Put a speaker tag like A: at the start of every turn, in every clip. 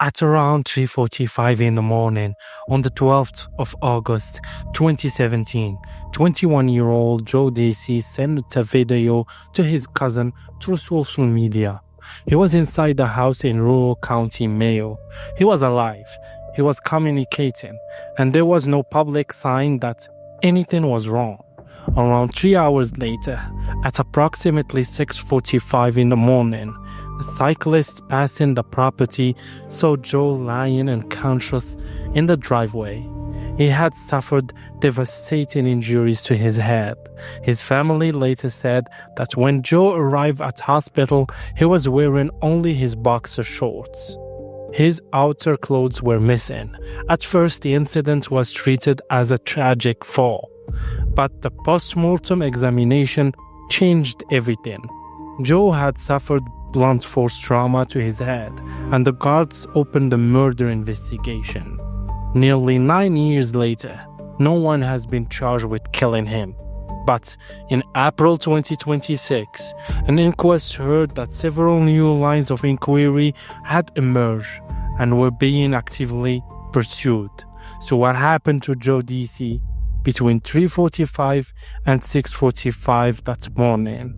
A: At around 3:45 in the morning on the 12th of August 2017, 21-year-old Joe Deacy sent a video to his cousin through social media. He was inside the house in rural County Mayo. He was alive, he was communicating, and there was no public sign that anything was wrong. Around 3 hours later, at approximately 6:45 in the morning, a cyclist passing the property saw Joe lying unconscious in the driveway. He had suffered devastating injuries to his head. His family later said that when Joe arrived at hospital, he was wearing only his boxer shorts. His outer clothes were missing. At first, the incident was treated as a tragic fall, but the postmortem examination changed everything. Joe had suffered blunt force trauma to his head, and the guards opened a murder investigation. Nearly 9 years later, no one has been charged with killing him. But in April 2026, an inquest heard that several new lines of inquiry had emerged and were being actively pursued. So what happened to Joe Deacy between 3:45 and 6:45 that morning?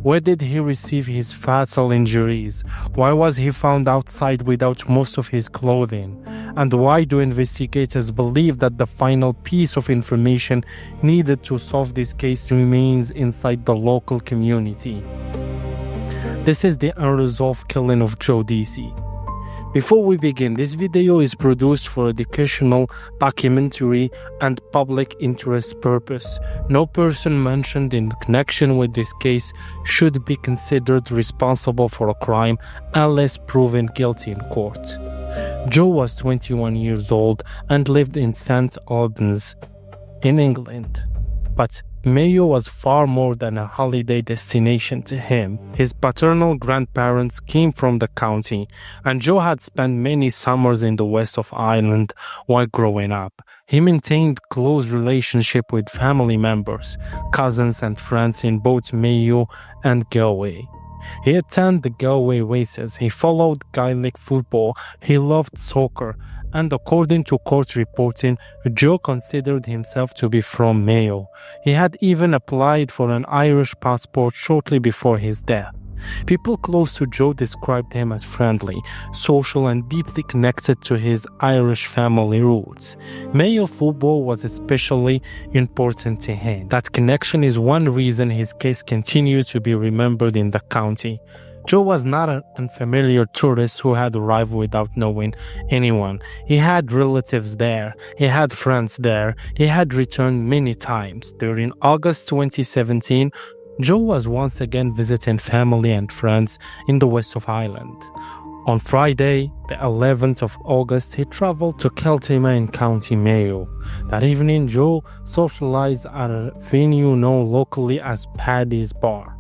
A: Where did he receive his fatal injuries? Why was he found outside without most of his clothing? And why do investigators believe that the final piece of information needed to solve this case remains inside the local community? This is the unresolved killing of Joe Deacy. Before we begin, this video is produced for educational, documentary, and public interest purpose. No person mentioned in connection with this case should be considered responsible for a crime unless proven guilty in court. Joe was 21 years old and lived in St. Albans, in England. But Mayo was far more than a holiday destination to him. His paternal grandparents came from the county, and Joe had spent many summers in the west of Ireland while growing up. He maintained close relationship with family members, cousins and friends in both Mayo and Galway. He attended the Galway races, he followed Gaelic football, he loved soccer, and according to court reporting, Joe considered himself to be from Mayo. He had even applied for an Irish passport shortly before his death. People close to Joe described him as friendly, social, and deeply connected to his Irish family roots. Mayo football was especially important to him. That connection is one reason his case continues to be remembered in the county. Joe was not an unfamiliar tourist who had arrived without knowing anyone. He had relatives there. He had friends there. He had returned many times. During August 2017, Joe was once again visiting family and friends in the west of Ireland. On Friday, the 11th of August, he traveled to County Mayo in County Mayo. That evening, Joe socialized at a venue known locally as Paddy's Bar.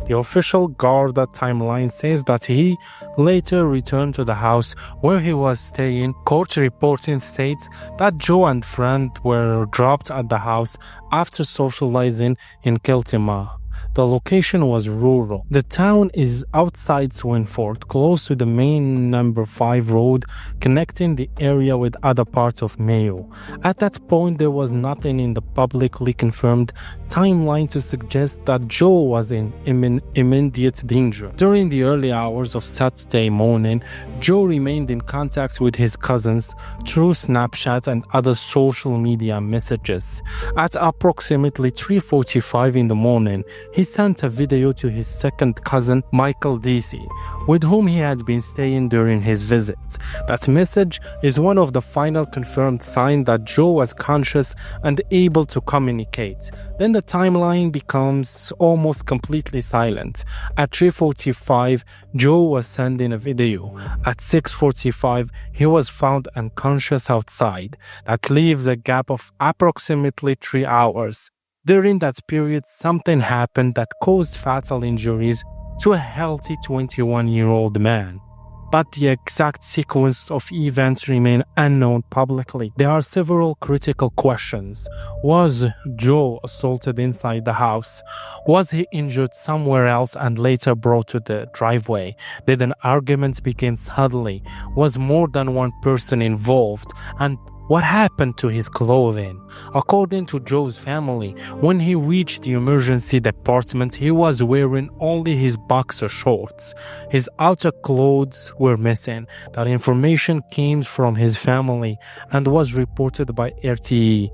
A: The official Garda timeline says that he later returned to the house where he was staying. Court reporting states that Joe and friend were dropped at the house after socializing in Kiltima. The location was rural. The town is outside Swinford, close to the main number 5 road connecting the area with other parts of Mayo. At that point, there was nothing in the publicly confirmed timeline to suggest that Joe was in immediate danger. During the early hours of Saturday morning, Joe remained in contact with his cousins through Snapchat and other social media messages. At approximately 3:45 in the morning, he sent a video to his second cousin, Michael Deacy, with whom he had been staying during his visit. That message is one of the final confirmed signs that Joe was conscious and able to communicate. Then the timeline becomes almost completely silent. At 3:45, Joe was sending a video. At 6:45, he was found unconscious outside. That leaves a gap of approximately 3 hours. During that period, something happened that caused fatal injuries to a healthy 21-year-old man. but the exact sequence of events remain unknown publicly. There are several critical questions. Was Joe assaulted inside the house? Was he injured somewhere else and later brought to the driveway? Did an argument begin suddenly? Was more than one person involved? And what happened to his clothing? According to Joe's family, when he reached the emergency department, he was wearing only his boxer shorts. His outer clothes were missing. That information came from his family and was reported by RTE.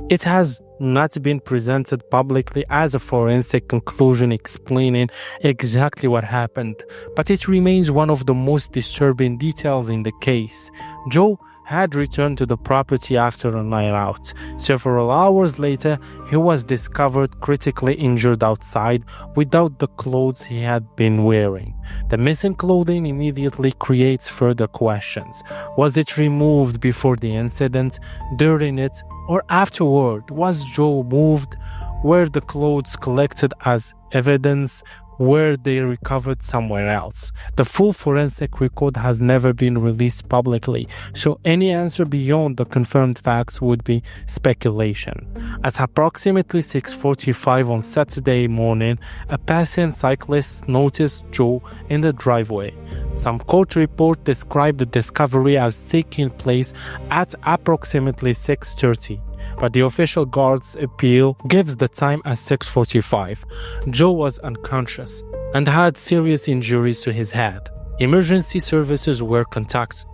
A: It has not been presented publicly as a forensic conclusion explaining exactly what happened, but it remains one of the most disturbing details in the case. Joe had returned to the property after a night out. Several hours later, he was discovered critically injured outside without the clothes he had been wearing. The missing clothing immediately creates further questions. Was it removed before the incident, during it, or afterward? Was Joe moved? Were the clothes collected as evidence? Were they recovered somewhere else? The full forensic record has never been released publicly, so any answer beyond the confirmed facts would be speculation. At approximately 6:45 on Saturday morning, a passing cyclist noticed Joe in the driveway. Some court reports describe the discovery as taking place at approximately 6:30. But the official guard's appeal gives the time as 6:45. Joe was unconscious and had serious injuries to his head. Emergency services were contacted.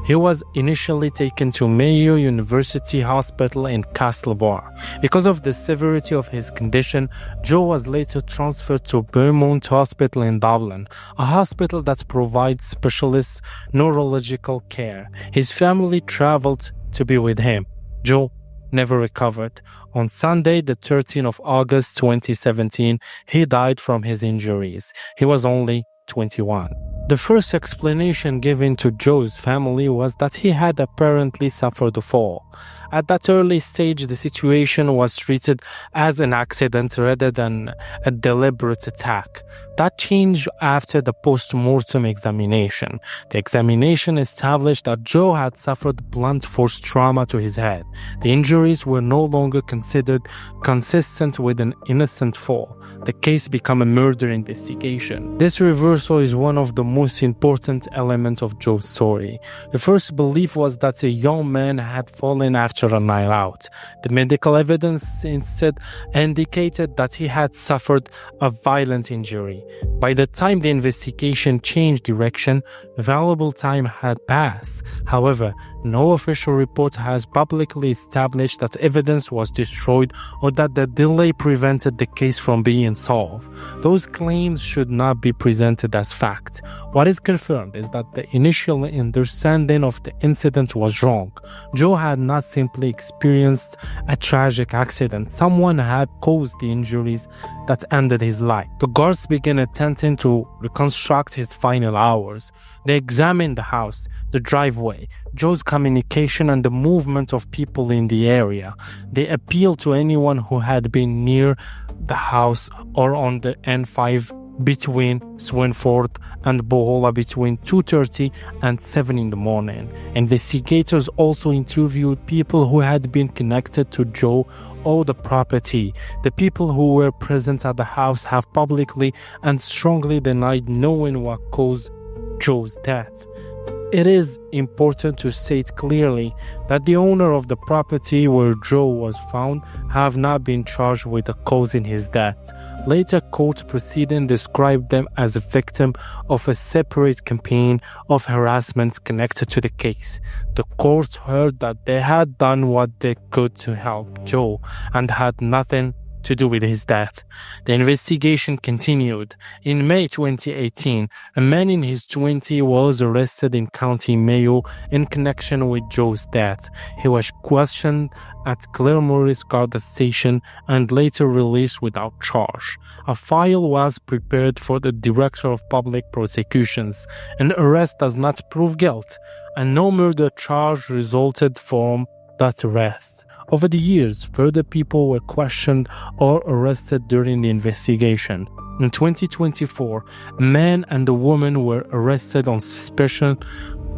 A: He was initially taken to Mayo University Hospital in Castlebar. Because of the severity of his condition, Joe was later transferred to Beaumont Hospital in Dublin, a hospital that provides specialist neurological care. His family traveled to be with him. Joe never recovered. On Sunday, the 13th of August 2017, he died from his injuries. He was only 21. The first explanation given to Joe's family was that he had apparently suffered a fall. At that early stage, the situation was treated as an accident rather than a deliberate attack. That changed after the postmortem examination. The examination established that Joe had suffered blunt force trauma to his head. The injuries were no longer considered consistent with an innocent fall. The case became a murder investigation. This reversal is one of the most important elements of Joe's story. The first belief was that a young man had fallen after a night out. The medical evidence instead indicated that he had suffered a violent injury. By the time the investigation changed direction, valuable time had passed. However, no official report has publicly established that evidence was destroyed or that the delay prevented the case from being solved. Those claims should not be presented as fact. What is confirmed is that the initial understanding of the incident was wrong. Joe had not simply experienced a tragic accident. Someone had caused the injuries that ended his life. The guards began attempting to reconstruct his final hours. They examined the house, the driveway, Joe's communication, and the movement of people in the area. They appealed to anyone who had been near the house or on the N5 between Swinford and Bohola between 2:30 and 7 in the morning. Investigators also interviewed people who had been connected to Joe or the property. The people who were present at the house have publicly and strongly denied knowing what caused Joe's death. It is important to state clearly that the owner of the property where Joe was found have not been charged with causing his death. Later court proceedings described them as a victim of a separate campaign of harassment connected to the case. The court heard that they had done what they could to help Joe and had nothing to do with his death. The investigation continued. In May 2018, a man in his 20s was arrested in County Mayo in connection with Joe's death. He was questioned at Claremorris Guard Station and later released without charge. A file was prepared for the Director of Public Prosecutions. An arrest does not prove guilt, and no murder charge resulted from that arrest. Over the years, further people were questioned or arrested during the investigation. In 2024, a man and a woman were arrested on suspicion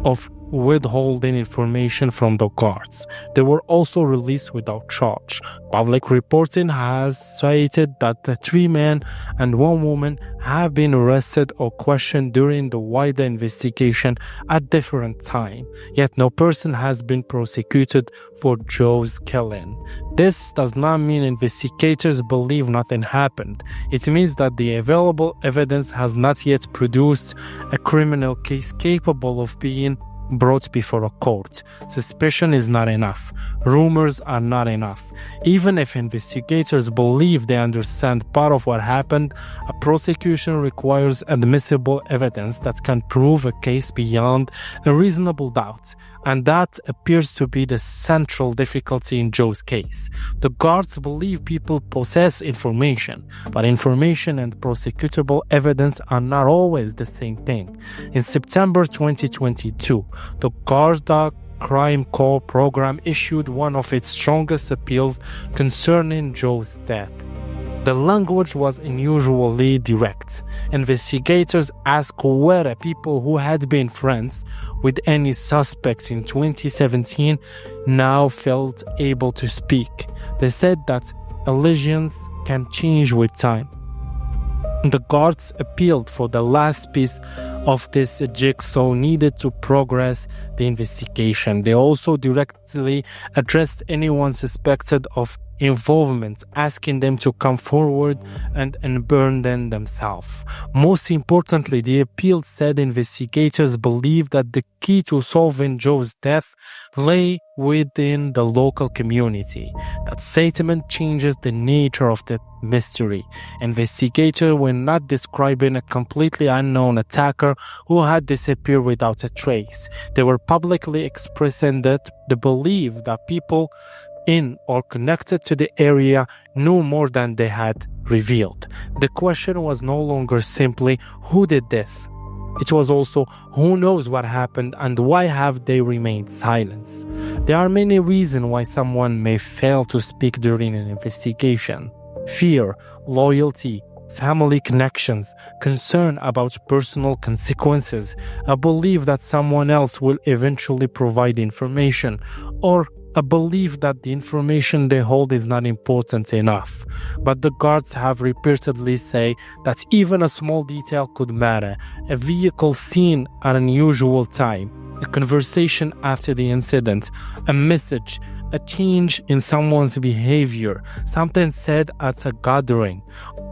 A: of withholding information from the guards. They were also released without charge. Public reporting has cited that the 3 men and 1 woman have been arrested or questioned during the wider investigation at different times, yet no person has been prosecuted for Joe's killing. This does not mean investigators believe nothing happened. It means that the available evidence has not yet produced a criminal case capable of being brought before a court. Suspicion is not enough. Rumors are not enough. Even if investigators believe they understand part of what happened, a prosecution requires admissible evidence that can prove a case beyond a reasonable doubt. And that appears to be the central difficulty in Joe's case. The guards believe people possess information, but information and prosecutable evidence are not always the same thing. In September 2022, the Garda Crime Corps program issued one of its strongest appeals concerning Joe's death. The language was unusually direct. Investigators asked whether people who had been friends with any suspects in 2017 now felt able to speak. They said that allegiance can change with time. The guards appealed for the last piece of this jigsaw needed to progress the investigation. They also directly addressed anyone suspected of involvement, asking them to come forward and unburden themselves. Most importantly, the appeal said investigators believe that the key to solving Joe's death lay within the local community. That statement changes the nature of the mystery. Investigators were not describing a completely unknown attacker who had disappeared without a trace. They were publicly expressing that the belief that people in or connected to the area knew more than they had revealed. The question was no longer simply who did this. It was also who knows what happened and why have they remained silent. There are many reasons why someone may fail to speak during an investigation. Fear, loyalty, family connections, concern about personal consequences, a belief that someone else will eventually provide information, or a belief that the information they hold is not important enough. But the guards have repeatedly said that even a small detail could matter. A vehicle seen at an unusual time, a conversation after the incident, a message, a change in someone's behavior, something said at a gathering,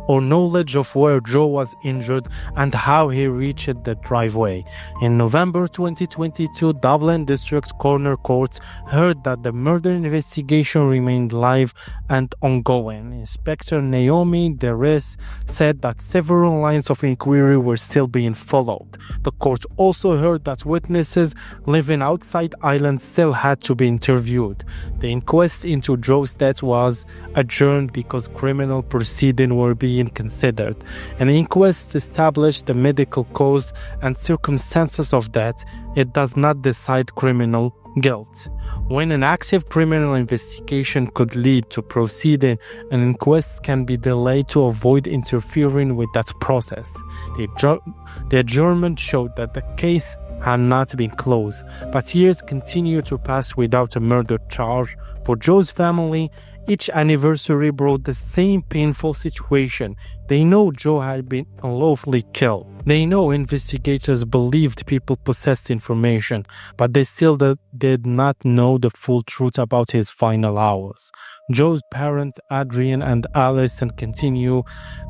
A: or knowledge of where Joe was injured and how he reached the driveway. In November 2022, Dublin District Coroner Court heard that the murder investigation remained live and ongoing. Inspector Naomi DeRis said that several lines of inquiry were still being followed. The court also heard that witnesses living outside Ireland still had to be interviewed. The inquest into Joe's death was adjourned because criminal proceedings were being considered. An inquest established the medical cause and circumstances of death. It does not decide criminal guilt. When an active criminal investigation could lead to proceeding, an inquest can be delayed to avoid interfering with that process. The adjournment showed that the case had not been closed, but years continue to pass without a murder charge. For Joe's family, each anniversary brought the same painful situation. They know Joe had been unlawfully killed. They know investigators believed people possessed information, but they still did not know the full truth about his final hours. Joe's parents, Adrian and Alison, continue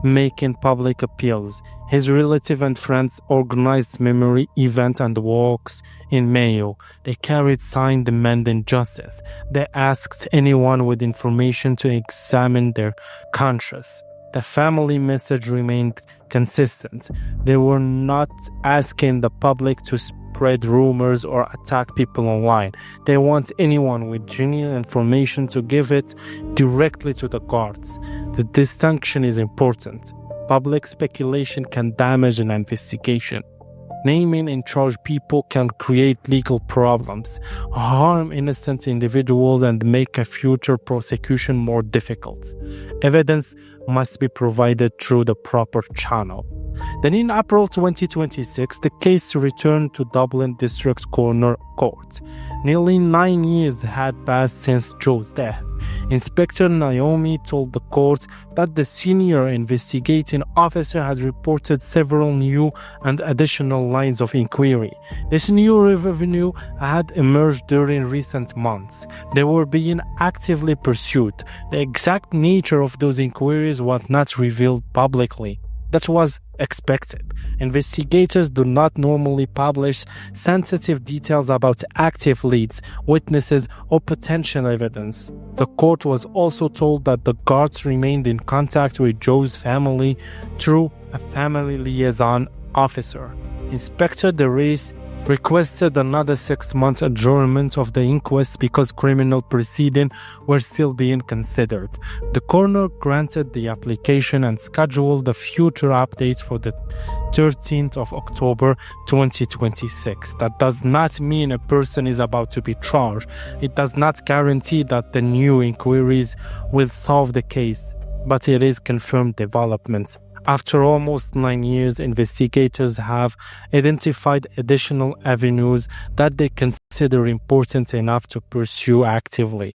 A: making public appeals. His relatives and friends organized memory events and walks in Mayo. They carried signs demanding justice. They asked anyone with information to examine their conscience. The family message remained consistent. They were not asking the public to spread rumors or attack people online. They want anyone with genuine information to give it directly to the guards. The distinction is important. Public speculation can damage an investigation. Naming and charge people can create legal problems, harm innocent individuals, and make a future prosecution more difficult. Evidence must be provided through the proper channel. Then in April 2026, the case returned to Dublin District Coroner Court. Nearly 9 years had passed since Joe's death. Inspector Naomi told the court that the senior investigating officer had reported several new and additional lines of inquiry. This new revenue had emerged during recent months. They were being actively pursued. The exact nature of those inquiries was not revealed publicly. That was expected. Investigators do not normally publish sensitive details about active leads, witnesses, or potential evidence. The court was also told that the guards remained in contact with Joe's family through a family liaison officer. Inspector DeReese requested another 6-month adjournment of the inquest because criminal proceedings were still being considered. The coroner granted the application and scheduled the future updates for the 13th of October 2026. That does not mean a person is about to be charged. It does not guarantee that the new inquiries will solve the case, but it is confirmed developments. After almost 9 years, investigators have identified additional avenues that they consider important enough to pursue actively.